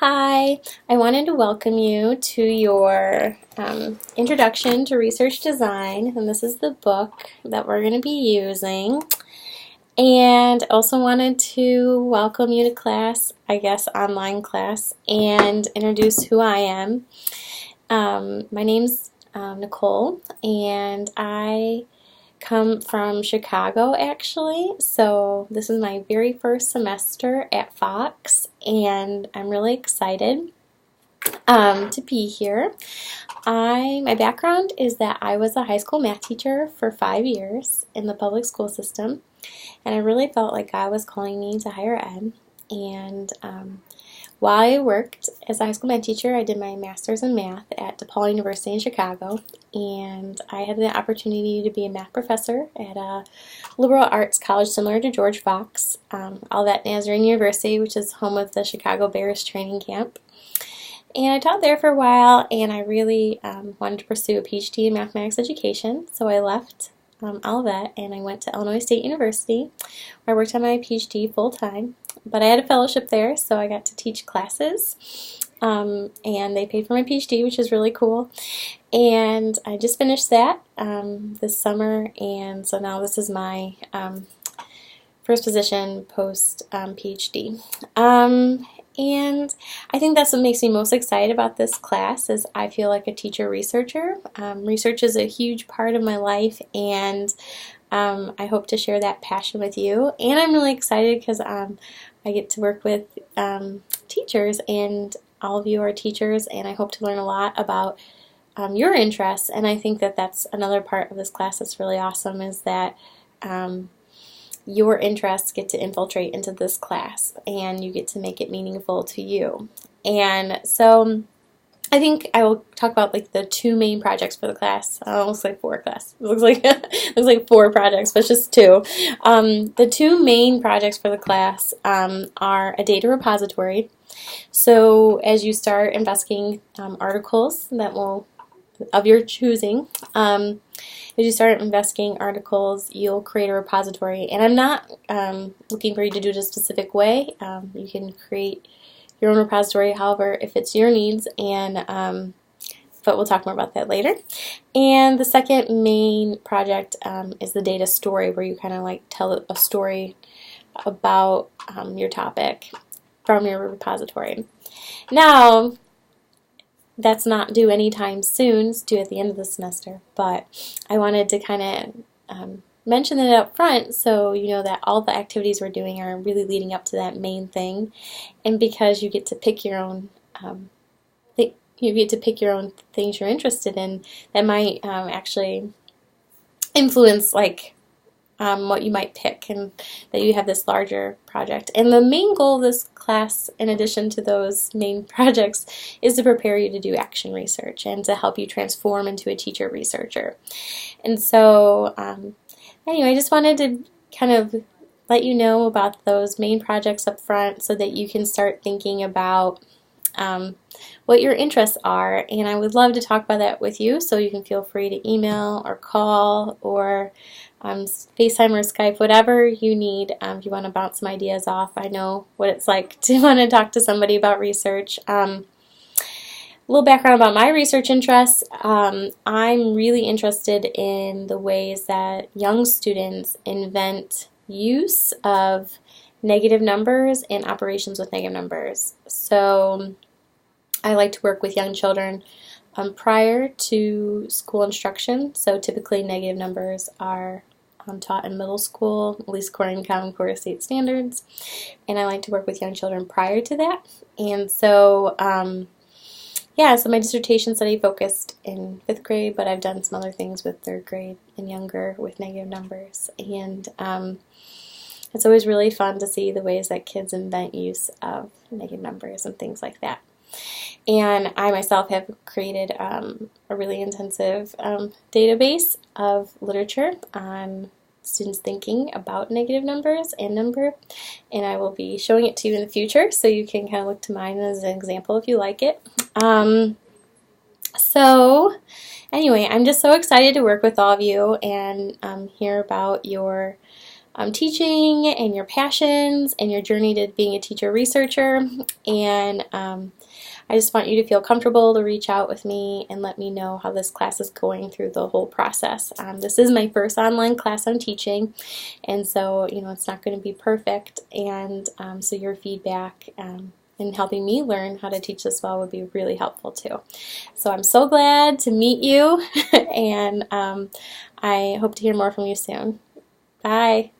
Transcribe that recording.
Hi, I wanted to welcome you to your Introduction to Research Design, and this is the book that we're going to be using. And also wanted to welcome you to class, I guess online class, and introduce who I am. My name's Nicole, and I come from Chicago actually, so this is my very first semester at Fox, and I'm really excited to be here. My background is that I was a high school math teacher for 5 years in the public school system, and I really felt like God was calling me to higher ed. And while I worked as a high school math teacher, I did my master's in math at DePaul University in Chicago, and I had the opportunity to be a math professor at a liberal arts college similar to George Fox, Olivet Nazarene University, which is home of the Chicago Bears training camp. And I taught there for a while, and I really wanted to pursue a PhD in mathematics education, so I left Olivet and I went to Illinois State University, where I worked on my PhD full-time. But I had a fellowship there, so I got to teach classes, and they paid for my PhD, which is really cool. And I just finished that this summer, and so now this is my first position post PhD. And I think that's what makes me most excited about this class is I feel like a teacher researcher. Research is a huge part of my life, and I hope to share that passion with you. And I'm really excited because I get to work with teachers, and all of you are teachers, and I hope to learn a lot about your interests. And I think that that's another part of this class that's really awesome is that your interests get to infiltrate into this class, and you get to make it meaningful to you. And so I think I will talk about like the two main projects for the class. It looks like four class. It looks like looks like four projects, but it's just two. The two main projects for the class are a data repository. So as you start investigating articles that will of your choosing, as you start investigating articles, you'll create a repository. And I'm not looking for you to do it a specific way. You can create your own repository, however, if it's your needs, and but we'll talk more about that later. And the second main project is the data story, where you kind of like tell a story about your topic from your repository. Now, that's not due anytime soon. It's due at the end of the semester, but I wanted to kind of mention it up front so you know that all the activities we're doing are really leading up to that main thing, and because you get to pick your own things you're interested in, that might actually influence like what you might pick, and that you have this larger project. And the main goal of this class, in addition to those main projects, is to prepare you to do action research and to help you transform into a teacher researcher. And so anyway, I just wanted to kind of let you know about those main projects up front so that you can start thinking about what your interests are, and I would love to talk about that with you, so you can feel free to email or call or FaceTime or Skype, whatever you need if you want to bounce some ideas off. I know what it's like to want to talk to somebody about research. A little background about my research interests. I'm really interested in the ways that young students invent use of negative numbers and operations with negative numbers. So I like to work with young children prior to school instruction. So typically negative numbers are taught in middle school, at least according to Common Core state standards. And I like to work with young children prior to that. And so, yeah, so my dissertation study focused in 5th grade, but I've done some other things with 3rd grade and younger with negative numbers. And it's always really fun to see the ways that kids invent use of negative numbers and things like that. And I myself have created a really intensive database of literature on students thinking about negative numbers and number, and I will be showing it to you in the future, so you can kind of look to mine as an example if you like it. So anyway, I'm just so excited to work with all of you and hear about your teaching and your passions and your journey to being a teacher researcher. And I just want you to feel comfortable to reach out with me and let me know how this class is going through the whole process. This is my first online class I'm teaching, and so it's not going to be perfect, and so your feedback and helping me learn how to teach this well would be really helpful too. So I'm so glad to meet you, and I hope to hear more from you soon. Bye.